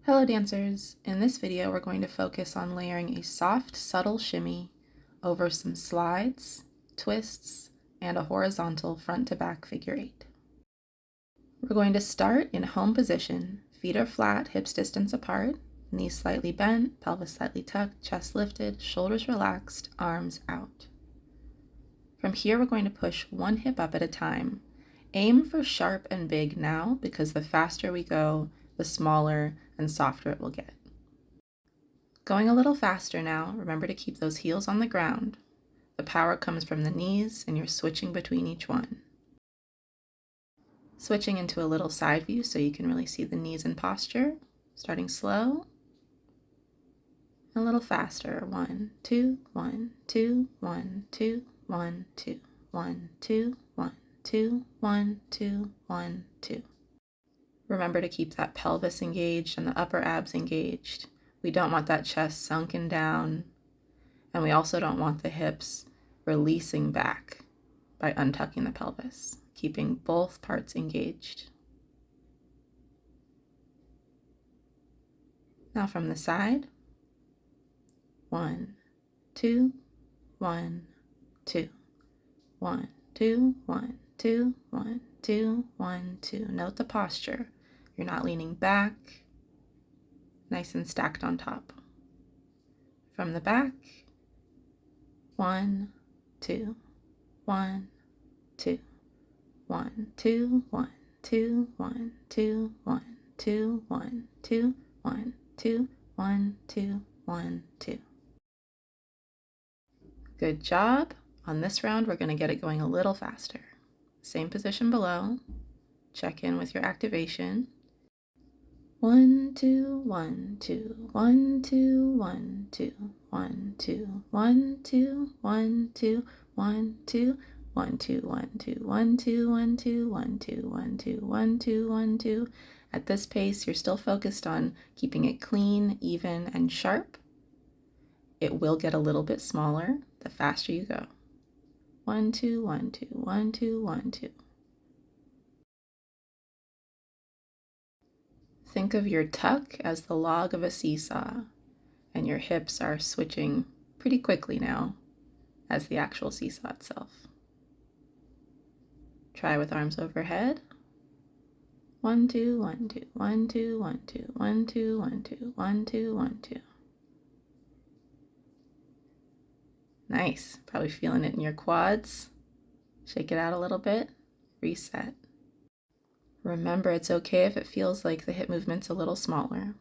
Hello dancers! In this video we're going to focus on layering a soft, subtle shimmy over some slides, twists, and a horizontal front to back figure 8. We're going to start in home position. Feet are flat, hips distance apart, knees slightly bent, pelvis slightly tucked, chest lifted, shoulders relaxed, arms out. From here we're going to push one hip up at a time. Aim for sharp and big now, because the faster we go, the smaller and softer it will get. Going a little faster now, remember to keep those heels on the ground. The power comes from the knees and you're switching between each one. Switching into a little side view so you can really see the knees and posture. Starting slow. A little faster. 1, 2, 1, 2, 1, 2, 1, 2, 1, 2, 1, 2, 1, 2, 1, 2. Remember to keep that pelvis engaged and the upper abs engaged. We don't want that chest sunken down, and we also don't want the hips releasing back by untucking the pelvis, keeping both parts engaged. Now from the side, 1, 2, 1, 2, 1, 2, 1, 2, 1, 2, 1, 2. Note the posture. You're not leaning back, nice and stacked on top. From the back, 1, 2, 1, 2, 1, 2, 1, 2, 1, 2, 1, 2, 1, 2, 1, 2, 1, 2, 1, 2. Good job. On this round, we're going to get it going a little faster. Same position below. Check in with your activation. 1, 2, 1, 2, 1, 2, 1, 2, 1, 2, 1, 2, 1, 2, 1, 2, 1, 2, 1, 2, 1, 2, 1, 2, 1, 2, 1, 2, 1, 2, 1, 2. At this pace, you're still focused on keeping it clean, even, and sharp. It will get a little bit smaller the faster you go. 1, 2, 1, 2, 1, 2, 1, 2. Think of your tuck as the log of a seesaw, and your hips are switching pretty quickly now as the actual seesaw itself. Try with arms overhead. 1, 2, 1, 2, 1, 2, 1, 2, 1, 2, 1, 2, 1, 2, 1, 2. Nice. Probably feeling it in your quads. Shake it out a little bit. Reset. Remember, it's okay if it feels like the hip movement's a little smaller.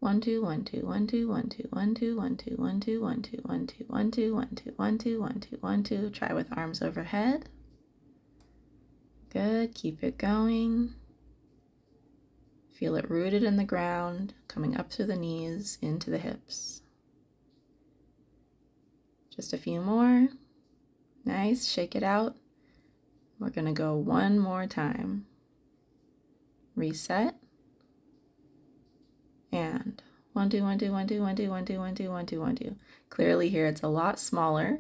1, 2, 1, 2, 1, 2, 1, 2, 1, 2, 1, 2, 1, 2, 1, 2, 1, 2, 1, 2, 1, 2, 1, 2, 1, 2, 1, 2. Try with arms overhead. Good. Keep it going. Feel it rooted in the ground, coming up through the knees, into the hips. Just a few more. Nice. Shake it out. We're going to go one more time. Reset. And 1, 2, 1, 2, 1, 2, 1, 2, 1, 2, 1, 2, 1, 2, 1, 2. Clearly here it's a lot smaller.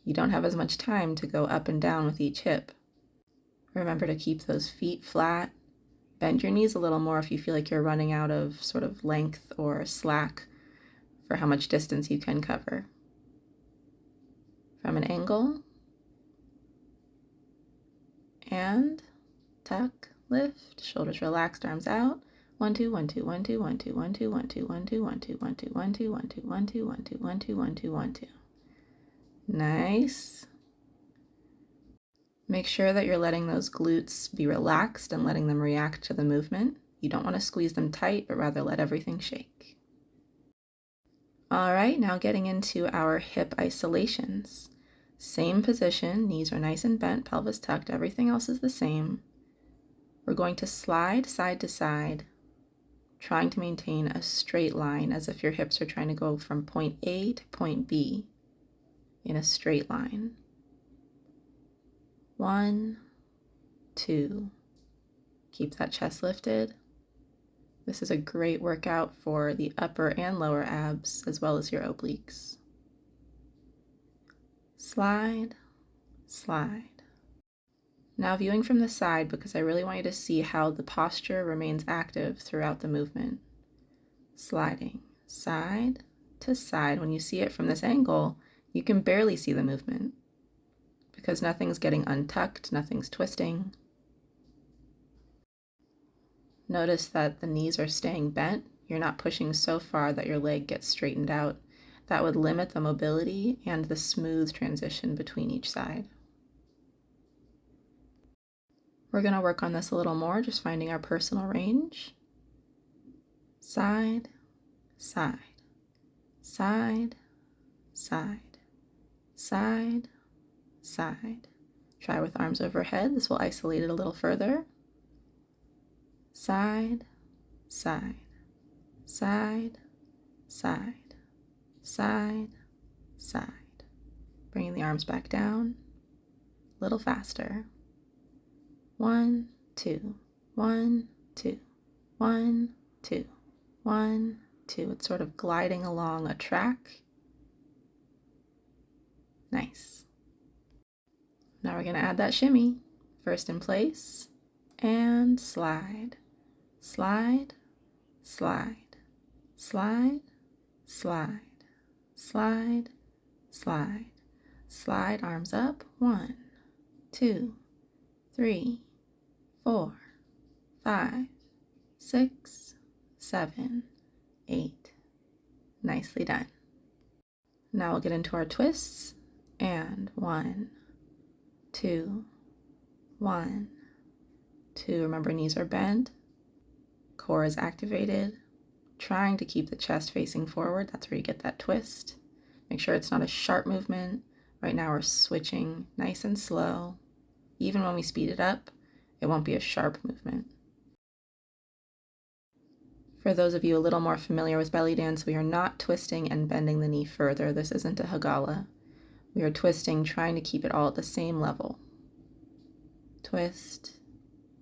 You don't have as much time to go up and down with each hip. Remember to keep those feet flat. Bend your knees a little more if you feel like you're running out of sort of length or slack for how much distance you can cover. From an angle. And tuck, lift, shoulders relaxed, arms out. 1, 2, 1, 2, 1, 2, 1, 2, 1, 2, 1, 2, 1, 2, 1, 2, 1, 2, 1, 2, 1, 2, 1, 2, 1, 2, 1, 2, 1, 2, 1, 2. Nice. Make sure that you're letting those glutes be relaxed and letting them react to the movement. You don't want to squeeze them tight, but rather let everything shake. All right, now getting into our hip isolations. Same position, knees are nice and bent, pelvis tucked, everything else is the same. We're going to slide side to side, trying to maintain a straight line as if your hips are trying to go from point A to point B in a straight line. 1, 2. Keep that chest lifted. This is a great workout for the upper and lower abs as well as your obliques. Slide, slide. Now viewing from the side, because I really want you to see how the posture remains active throughout the movement. sliding side to side. When you see it from this angle, you can barely see the movement because nothing's getting untucked, nothing's twisting. Notice that the knees are staying bent. You're not pushing so far that your leg gets straightened out. That would limit the mobility and the smooth transition between each side. We're going to work on this a little more, just finding our personal range. Side, side, side, side, side, side. Try with arms overhead. This will isolate it a little further. Side, side, side, side, side, side. Bringing the arms back down. A little faster. 1, 2, 1, 2, 1, 2, 1, 2. It's sort of gliding along a track. Nice. Now we're going to add that shimmy. First in place and slide, slide, slide, slide, slide, slide, slide, slide, arms up. 1, 2, 3, 4, 5, 6, 7, 8. Nicely done. Now we'll get into our twists. And 1, 2, 1, 2. Remember, knees are bent, core is activated, trying to keep the chest facing forward. That's where you get that twist. Make sure it's not a sharp movement. Right now we're switching nice and slow. Even when we speed it up, it won't be a sharp movement. For those of you a little more familiar with belly dance, we are not twisting and bending the knee further. This isn't a hagala. We are twisting, trying to keep it all at the same level. Twist,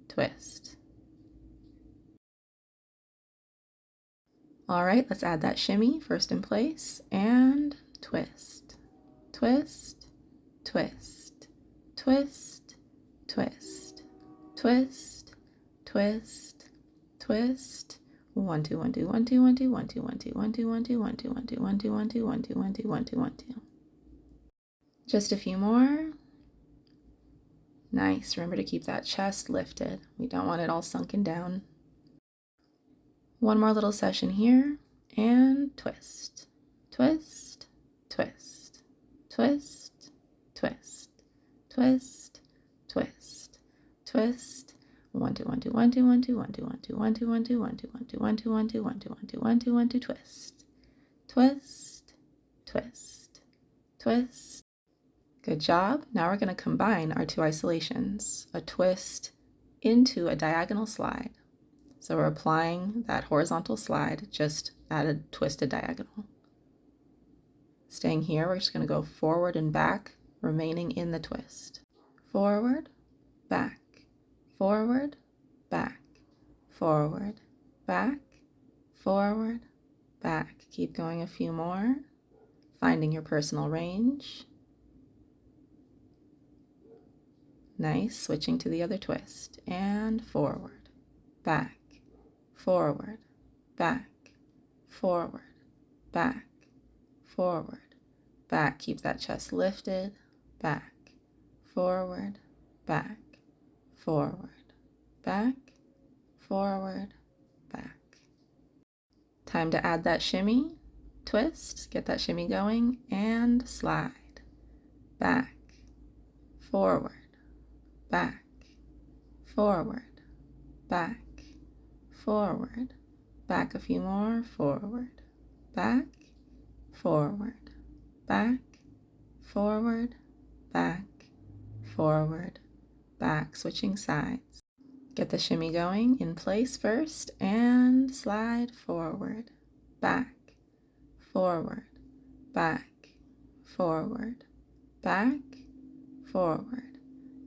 twist. All right, let's add that shimmy. First in place and twist, twist, twist, twist, twist, twist, twist, twist. 1, 2, 1, 2, 1, 2, 1, 2, 1, 2, 1, 2, 1, 2, 1, 2, 1, 2, 1, 2, 1, 2, 1, 2, 1, 2, 1, 2, 1, 2, 1, 2. Just a few more. Nice. Remember to keep that chest lifted. We don't want it all sunken down. One more little session here. And twist, twist, twist, twist, twist, twist, twist, twist. 1, 2, 1, 2, 1, 2, 1, 2, 1, 2, 1, 2, 1, 2, 1, 2, 1, 2, 1, 2, 1, 2, 1, 2, 1, 2, 1, 2, 1, 2, 1, 2, twist, twist, twist, twist. Good job. Now we're going to combine our 2 isolations, a twist into a diagonal slide. So we're applying that horizontal slide, just at a twisted diagonal. Staying here, we're just going to go forward and back, remaining in the twist. Forward, back, forward, back, forward, back, forward, back. Keep going a few more, finding your personal range. Nice, switching to the other twist, and forward, back, forward, back, forward, back, forward, back. Keep that chest lifted, back, forward, back, forward, back, forward, back. Time to add that shimmy, twist, get that shimmy going, and slide, back, forward, back, forward, back, forward, back a few more, forward, back, forward, back, forward, back, forward, back, switching sides. Get the shimmy going in place first and slide forward, back, forward, back, forward, back, forward,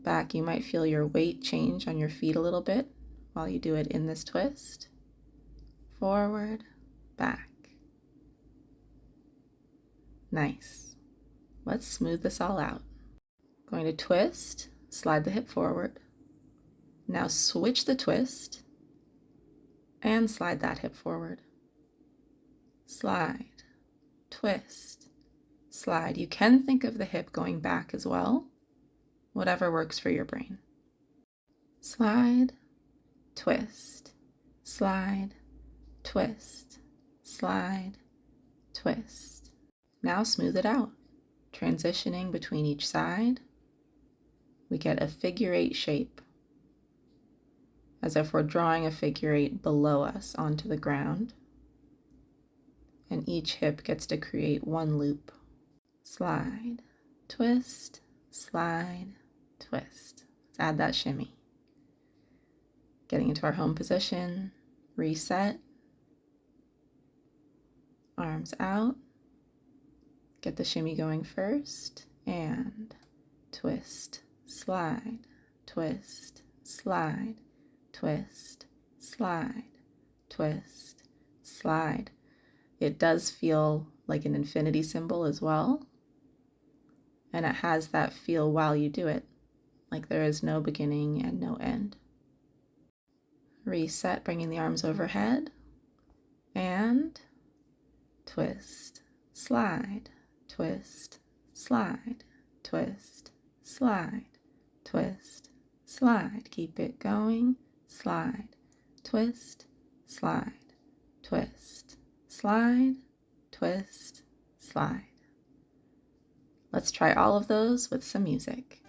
back. You might feel your weight change on your feet a little bit while you do it in this twist. Forward, back. Nice. Let's smooth this all out. Going to twist, slide the hip forward. Now switch the twist and slide that hip forward. slide, twist, slide. You can think of the hip going back as well, whatever works for your brain. Slide, twist, slide, twist, slide, twist. Now smooth it out, transitioning between each side. We get a figure 8 shape, as if we're drawing a figure 8 below us onto the ground, and each hip gets to create one loop. Slide, twist, slide, twist. Let's add that shimmy. Getting into our home position, reset, arms out, get the shimmy going first, and twist, slide, twist, slide, twist, slide, twist, slide. It does feel like an infinity symbol as well, and it has that feel while you do it, like there is no beginning and no end. Reset, bringing the arms overhead, and twist, slide, twist, slide, twist, slide, twist, slide. Keep it going. Slide, twist, slide, twist, slide, twist, slide. Let's try all of those with some music.